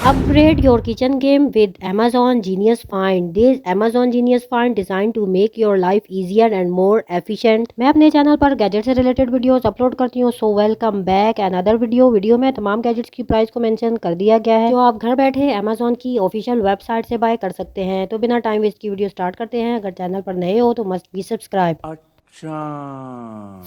Upgrade your kitchen game with Amazon Genius Find. This Amazon Genius Find designed to make your life easier and more efficient. मैं अपने channel पर gadget से related videos upload करती हूँ, so welcome back another video में तमाम gadgets की price को मेंशन कर दिया गया है जो आप घर बैठे Amazon की ऑफिशियल वेबसाइट से बाय कर सकते हैं। तो बिना टाइम वेस्ट की वीडियो स्टार्ट करते हैं। अगर चैनल पर नए हो तो must be subscribe.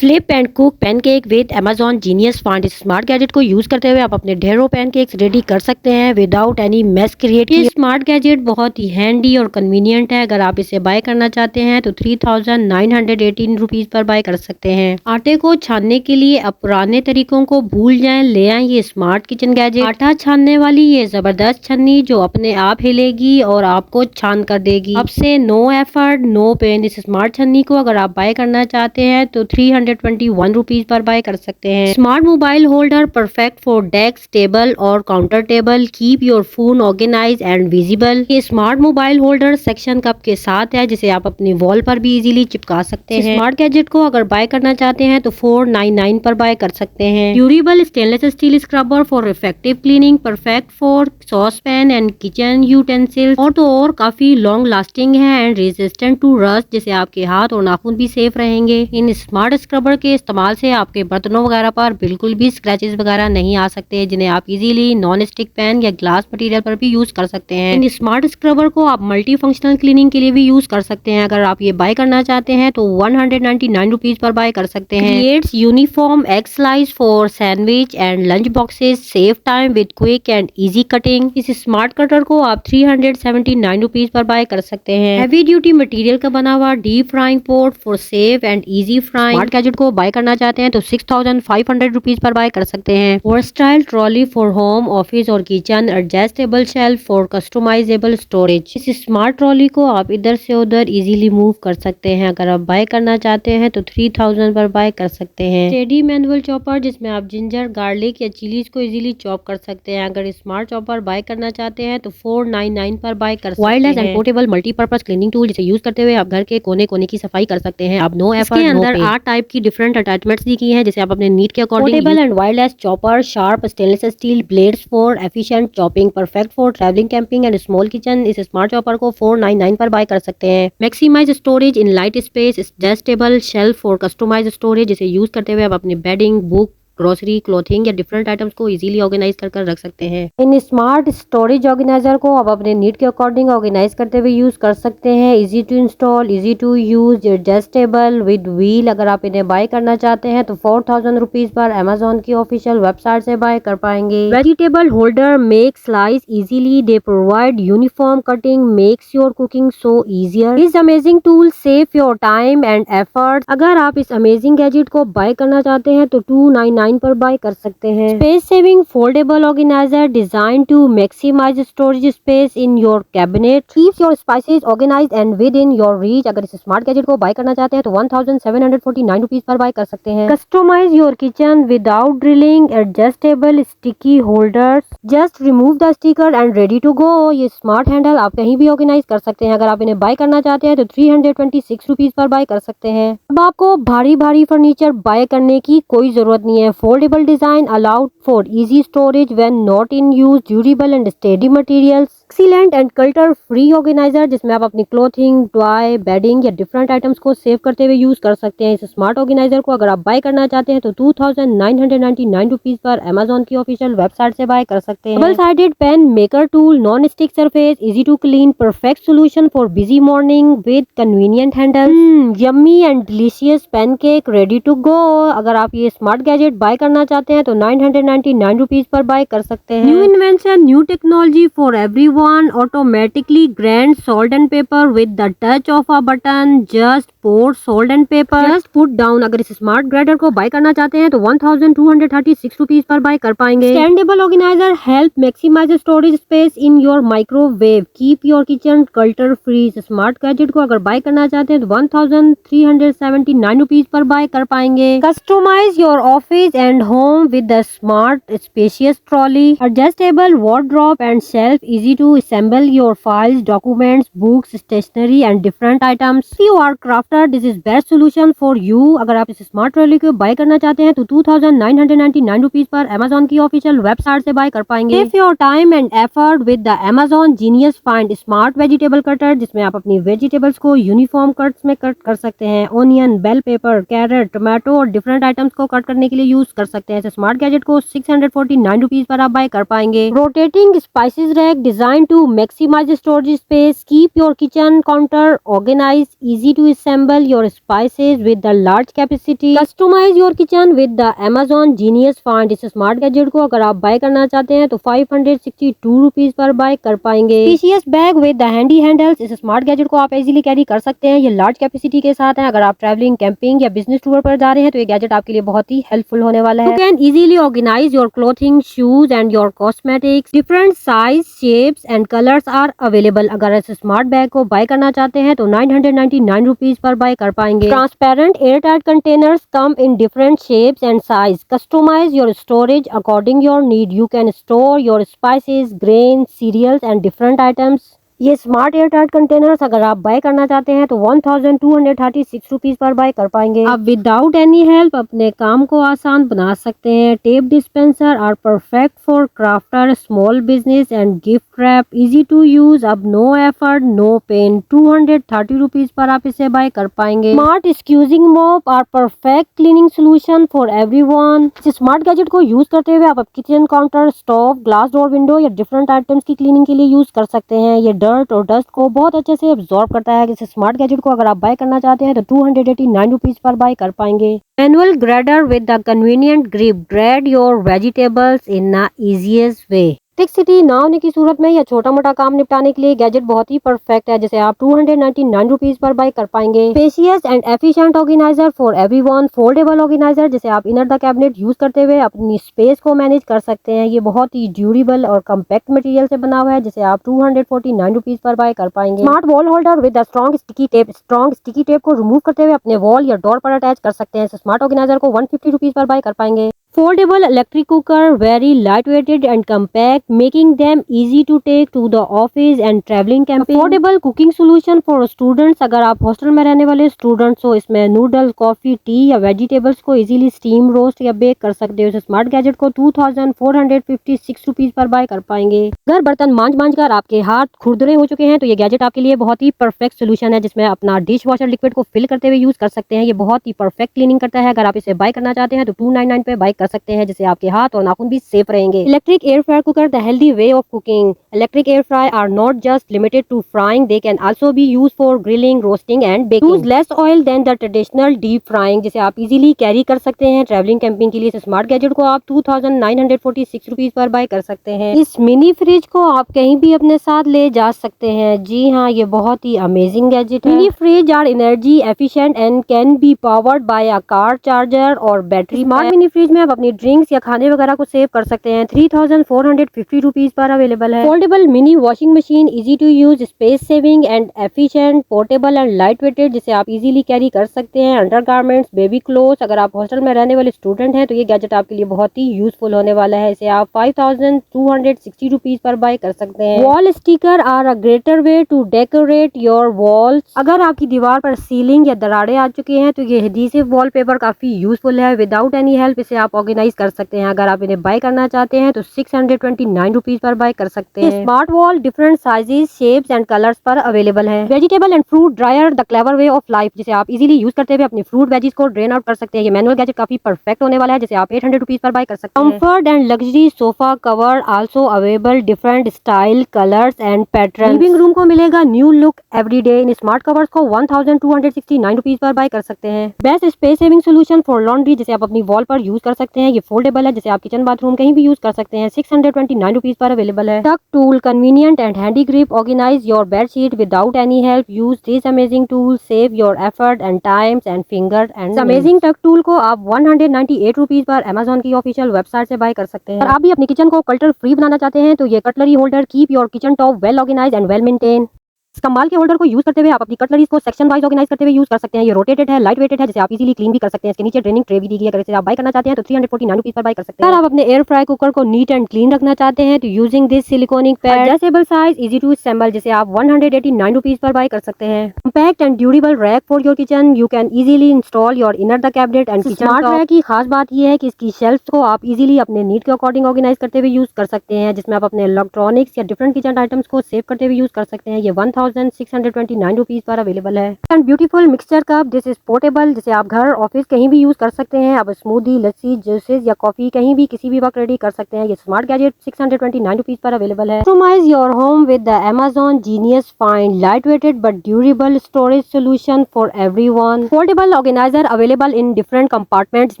Flip and cook pancake with Amazon genius find. इस स्मार्ट गैजेट को यूज करते हुए आप अपने ढेरों पैनकेक्स रेडी कर सकते हैं विदाउट एनी मेस क्रिएट। ये स्मार्ट गैजेट बहुत ही हैंडी और कन्वीनियंट है। अगर आप इसे बाय करना चाहते हैं तो 3918 रुपीज पर बाय कर सकते हैं। आटे को छानने के लिए अब पुराने तरीकों को भूल जाएं, ले आए ये स्मार्ट किचन गैजेट। आटा छानने वाली ये जबरदस्त छन्नी जो अपने आप हिलेगी और आपको छान कर देगी। अब से नो एफर्ट नो पेन। इस स्मार्ट छन्नी को अगर आप बाय करना चाहते हैं तो 321 रुपीज पर बाय कर सकते हैं। Smart mobile holder perfect for desk, table और counter table. Keep your phone organise and visible. ये smart mobile holder suction cup के साथ है जिसे आप अपनी वॉल पर भी इजीली चिपका सकते हैं। स्मार्ट गैजेट को अगर बाय करना चाहते हैं तो 499 पर बाय कर सकते हैं। Durable stainless steel scrubber for effective cleaning, perfect for sauce pan and kitchen utensils. और तो और काफी लॉन्ग लास्टिंग है एंड रेजिस्टेंट टू रस्ट, जिससे आपके हाथ और नाखून भी सेफ रहेंगे। इन स्मार्ट स्क्रबर के इस्तेमाल से आपके बर्तनों वगैरह पर बिल्कुल भी स्क्रैचेस वगैरह नहीं आ सकते, जिन्हें आप इजीली नॉन स्टिक पैन या ग्लास मटेरियल पर भी यूज कर सकते हैं। इन स्मार्ट स्क्रबर को आप मल्टी फंक्शनल क्लीनिंग के लिए भी यूज कर सकते हैं। अगर आप ये बाय करना चाहते हैं तो 199 रुपीज पर बाय कर सकते हैं। Creates uniform egg slice for sandwich and lunch boxes, save time with quick and easy cutting. इस स्मार्ट कटर को आप 379 रुपीज पर बाय कर सकते हैं। हैवी ड्यूटी मटेरियल का बना हुआ deep frying port for safe and easy frying. Smart gadget को बाय करना चाहते हैं तो 6500 रुपीज पर बाय कर सकते हैं। Versatile trolley for home office और kitchen, adjustable shelf for customisable storage. इस स्मार्ट ट्रॉली को आप इधर से उधर इजीली मूव कर सकते हैं। अगर आप बाय करना चाहते हैं तो 3000 पर बाय कर सकते हैं। स्टेडी मैनुअल चॉपर जिसमें आप जिंजर, गार्लिक या चिलीज को इजीली चॉप कर सकते हैं। अगर स्मार्ट चॉपर बाय करना चाहते हैं तो 499 पर बाय कर सकते हैं। Wireless and portable multipurpose cleaning tool जिसे यूज करते हुए आप घर के कोने कोने की सफाई कर सकते हैं। अब नो एफर्ट नो पे। 8 टाइप की डिफरेंट अटैचमेंट्स दी गई हैं जिसे आप अपने नीड के according. Portable and wireless chopper, sharp stainless steel blades for efficient chopping, perfect for travelling, camping and small kitchen. इस स्मार्ट चॉपर को 499 पर बाय कर सकते हैं। Maximise storage in light space, adjustable shelf for customise storage जिसे use करते हुए आप अपनी बेडिंग, बुक, ग्रोसरी, क्लोथिंग या डिफरेंट आइटम्स को इजीली ऑर्गेनाइज कर रख सकते हैं। इन स्मार्ट स्टोरेज ऑर्गेनाइजर को आप अपने नीड के अकॉर्डिंग ऑर्गेनाइज करते हुए यूज कर सकते हैं। Easy to install, easy to use, adjustable with wheel. अगर आप इन्हें बाय करना चाहते हैं तो 4000 रुपीज पर अमेजोन की ऑफिशियल वेबसाइट से बाय कर पाएंगे। Vegetable holder make slice easily, they provide uniform cutting, makes your cooking so easier. This amazing tool save your time and effort. अगर आप इस अमेजिंग गैजेट को बाय करना चाहते हैं तो 299 पर बाय कर सकते हैं। Space saving foldable organiser design to maximise storage space in your cabinet, keeps your spices organised and within your reach. अगर इस स्मार्ट गैजेट को बाय करना चाहते हैं तो 1749 रुपीज पर बाय कर सकते हैं। Customise your kitchen without drilling, adjustable sticky holders, just remove the sticker and ready to go. ये स्मार्ट हैंडल आप कहीं भी ऑर्गेनाइज कर सकते हैं। अगर आप इन्हें बाय करना चाहते हैं तो 326 रुपीज पर बाय कर सकते हैं। अब आपको भारी भारी फर्नीचर बाय करने की कोई जरूरत नहीं है। Foldable design allowed for easy storage when not in use, durable and steady materials, excellent and clutter free organizer जिसमें आप अपनी क्लोथिंग, टॉय, बेडिंग या डिफरेंट आइटम्स को सेव करते हुए यूज कर सकते हैं। इस स्मार्ट ऑर्गेनाइजर को अगर आप बाय करना चाहते हैं तो 2999 रुपीज पर अमेजोन की ऑफिशियल वेबसाइट से बाय कर सकते हैं। Double sided pan maker tool, non stick surface, easy to clean, perfect solution for busy morning with convenient handle. Yummy and delicious pancake ready to go. अगर आप ये smart gadget bye करना चाहते हैं तो 999 रुपीज पर बाय कर सकते हैं। New invention, new technology for everyone, automatically grind salt and pepper with the touch of a button, just pour salt and pepper, just put down। अगर इस smart grinder को बाय करना चाहते हैं तो 1236 रुपीज पर बाय कर पाएंगे। Standable organiser help maximise storage space in your microwave, keep your kitchen clutter free. Smart gadget को अगर बाय करना चाहते हैं तो 1379 रुपीज पर बाय कर पाएंगे। Customise your office and home with the smart spacious trolley, adjustable wardrobe and shelf, easy to assemble your files, documents, books, stationery and different items. If you are crafting crafter, this is best solution for you. अगर आप इस smart trolley को bye करना चाहते हैं तो 2999 rupees per Amazon की official website से बाय कर पाएंगे। Save your time and effort with the Amazon genius find smart vegetable cutter, जिसमें आप अपनी वेजिटेबल्स को यूनिफॉर्म कट्स में कट कर सकते हैं। Onion, bell pepper, carrot, tomato और डिफरेंट आइटम्स को कट करने के लिए यूज कर सकते हैं। इस स्मार्ट गैजेट को 649 रुपीज पर आप बाय कर पाएंगे। Rotating spices rack design to maximise storage space, keep your kitchen counter organise, easy to assemble your spices with the large capacity, customize your kitchen with the Amazon Genius Find। इस smart gadget को अगर आप bye करना चाहते हैं तो 562 rupees per buy कर पाएंगे। Spacious bag with the handy handles, इस स्मार्ट गैजेट को आप इजीली कैरी कर सकते हैं। ये लार्ज कैपेसिटी के साथ है। अगर आप ट्रैवलिंग, कैंपिंग या बिजनेस टूर पर जा रहे हैं तो ये गैजेट आपके लिए बहुत ही हेल्पफुल होने वाला है। You can easily organise your clothing, shoes and your cosmetics. Different size, shapes and colours are available. अगर इस स्मार्ट बैग को बाय करना चाहते हैं तो 999 रुपीज पर बाय कर पाएंगे। Transparent airtight containers come in different shapes and size, customize your storage according your need. You can store your spices, grain, cereals and different items. ये smart airtight containers अगर आप bye करना चाहते हैं तो 1236 rupees per buy कर पाएंगे। आप विदाउट एनी हेल्प अपने काम को आसान बना सकते हैं। Tape dispenser are perfect for crafter, small business and gift wrap, easy to use, अब no effort no pain. 230 rupees पर आप इसे बाय कर पाएंगे। Smart squeezing mop are perfect cleaning solution for everyone. इस स्मार्ट गैजेट को use करते हुए आप kitchen counter, stove, glass door, window या डिफरेंट आइटम्स की क्लीनिंग के लिए यूज कर सकते हैं। ये डर्ट और डस्ट को बहुत अच्छे से एब्जॉर्ब करता है। इस स्मार्ट गैजेट को अगर आप बाय करना चाहते हैं तो 289 रुपीज पर बाय कर पाएंगे। Manual grader with the convenient grip, grade your vegetables in the easiest way. City ना होने की सूरत में या छोटा मोटा काम निपटाने के लिए गैजेट बहुत ही परफेक्ट है, जिसे आप 299 रुपीज पर बाय कर पाएंगे। Spacious and efficient organiser for everyone, foldable organiser, जिसे आप इनर द कैबिनेट यूज करते हुए अपनी स्पेस को मैनेज कर सकते हैं। ये बहुत ही ड्यूरेबल और कम्पैक्ट मटेरियल से बना हुआ है, जिसे आप 249 रुपीज पर बाय कर पाएंगे। Smart wall holder with strong sticky tape, strong sticky tape को रिमूव करते हुए अपने वॉल या डोर पर अटैच कर सकते हैं। इस स्मार्ट ऑर्गेनाइजर को 150 रुपीज पर बाय कर पाएंगे। Foldable electric cooker, very lightweighted and compact, making them easy to take to the office and traveling camping. Affordable cooking solution for students, अगर आप हॉस्टल में रहने वाले स्टूडेंट्स हो, इसमें नूडल, कॉफी, टी या वेजिटेबल्स को इजीली स्टीम, रोस्ट या बेक कर सकते हो। इस स्मार्ट गैजेट को 2456 रुपीज पर बाय कर पाएंगे। घर बर्तन मांझ कर आपके हाथ खुरदरे हो चुके हैं तो ये गैजेट आपके लिए बहुत ही परफेक्ट सोल्यूशन है, जिसमें अपना डिश वॉशर लिक्विड को फिल करते हुए यूज कर सकते हैं। ये बहुत ही परफेक्ट क्लीनिंग करता है। अगर आप इसे बाय करना चाहते हैं तो 299 पे बाय कर सकते हैं, जिससे आपके हाथ और नाखून भी सेफ रहेंगे। Electric air fryer cooker, the healthy way of cooking. Electric air fry are not just limited to frying, they can also be used for grilling, roasting and baking. Use less oil than the traditional deep frying, जिसे आप easily carry कर सकते हैं travelling, camping के लिए। इस smart gadget को आप 2946 रुपीज पर बाय कर सकते हैं। इस मिनी फ्रिज को आप कहीं भी अपने साथ ले जा सकते हैं। जी हाँ, ये बहुत ही अमेजिंग गैजेट है। Mini fridge are energy efficient and can be powered by a car charger और बैटरी। स्मार्ट मिनी फ्रिज में आप अपनी ड्रिंक्स या खाने वगैरह को सेव कर सकते हैं। 3450 रुपीज पर अवेलेबल है। Foldable mini washing machine, easy to use, space saving and efficient, portable and light weighted, जिसे आप इजीली कैरी कर सकते हैं। अंडरगारमेंट्स, बेबी क्लोथ्स, अगर आप हॉस्टल में रहने वाले स्टूडेंट हैं तो ये गैजेट आपके लिए बहुत ही यूजफुल होने वाला है। इसे आप 5260 रुपीज पर बाय कर सकते हैं। Wall sticker are a greater way to decorate your walls, अगर आपकी दीवार पर सीलिंग या दरारें आ चुकी हैं तो ये एडहेसिव वॉलपेपर काफी यूजफुल है। विदाउट एनी हेल्प इसे आप ऑर्गेनाइज कर सकते हैं। अगर आप इन्हें बाय करना चाहते हैं तो 629 रुपीज पर बाय कर सकते हैं। Smart wall different sizes, shapes and colours पर अवेलेबल है। Vegetable and fruit dryer, the clever way of life, जिसे आप इजीली यूज करते हुए अपनी फ्रूट वेजीज को ड्रेन आउट कर सकते हैं। ये मैनुअल गैजेट काफी परफेक्ट होने वाला है, जिसे आप 800 रुपीज पर बाय कर सकते हैं। Comfort and luxury sofa cover also available, different style, colours and pattern. Living room को मिलेगा न्यू लुक एवरीडे। इन स्मार्ट कवर्स को 1269 रुपीज पर बाय कर सकते हैं। Best space saving solution for laundry, जिसे आप अपनी वॉल पर यूज कर सकते हैं। ये फोल्डेबल है, जिसे आप किचन बाथरूम कहीं भी यूज कर सकते हैं। 629 रुपीज पर अवेलेबल है। Tuck tool, convenient and handy grip, organize your bedsheet without any help. Use this amazing tool, save your effort and times and finger and amazing tuck tool को आप 198 rupees per Amazon की official website से bye कर सकते हैं। और आप भी अपनी किचन को कल्टर फ्री बनाना चाहते हैं तो ये cutlery holder keep your kitchen top well organize and well maintain. इस कमाल के होल्डर को यूज करते हुए आप अपनी कटलरीज को सेक्शन वाइज ऑर्गेनाइज करते हुए यूज कर सकते हैं। ये रोटेटेड है, लाइट वेटेड है, जिसे आप इजीली क्लीन भी कर सकते हैं। इसके नीचे ड्रेनिंग ट्रे भी दी गई है। अगर इसे आप बाय करना चाहते हैं तो 349 रुपीस पर बाय कर सकते हैं। अगर आप अपने एयर फ्राई कुकर को नीट एंड क्लीन रखना चाहते हैं तो using this silicone pad adjustable size easy to assemble, जिसे आप 189 रुपीस पर बाय कर सकते हैं। Compact and durable rack for your kitchen, you can easily install your inner the cabinet and kitchen. Smart rack की खास बात यह है कि इसकी शेल्फ्स को आप इजीली अपने नीड के अकॉर्डिंग ऑर्गेनाइज करते हुए यूज कर सकते हैं, जिसमें आप अपने इलेक्ट्रॉनिक्स या डिफरेंट किचन आइटम्स को सेव करते हुए यूज कर सकते हैं। ये 1629 रुपीस पर अवेलेबल है। And beautiful mixture cup, this is portable, जिसे आप घर ऑफिस कहीं भी यूज कर सकते हैं। आप स्मूदी, लस्सी, जूसेस या कॉफी कहीं भी किसी भी वक्त रेडी कर सकते हैं। ये स्मार्ट गैजेट 629 रुपीस पर अवेलेबल है। Customize your home with the Amazon Genius Find light weighted but durable storage solution for everyone. Foldable organizer available in different compartments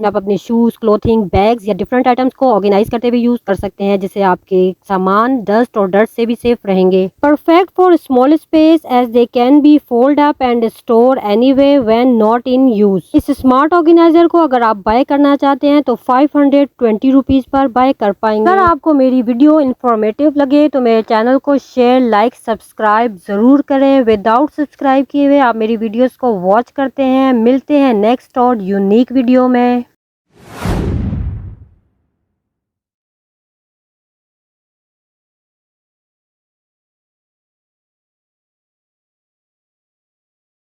में आप अपने शूज, क्लोथिंग, बैग्स या डिफरेंट आइटम्स को organize करते हुए use कर सकते हैं, जिससे आपके सामान डस्ट और डर्ट से भी सेफ रहेंगे। Perfect for small space as they can be fold up and store anyway when not in use. इस स्मार्ट ऑर्गेनाइजर को अगर आप बाय करना चाहते हैं तो 520 रुपीस पर बाय कर पाएंगे। अगर आपको मेरी वीडियो इंफॉर्मेटिव लगे तो मेरे चैनल को शेयर, लाइक, सब्सक्राइब जरूर करें। विदाउट सब्सक्राइब किए हुए आप मेरी वीडियोस को वॉच करते हैं। मिलते हैं नेक्स्ट और यूनिक वीडियो में।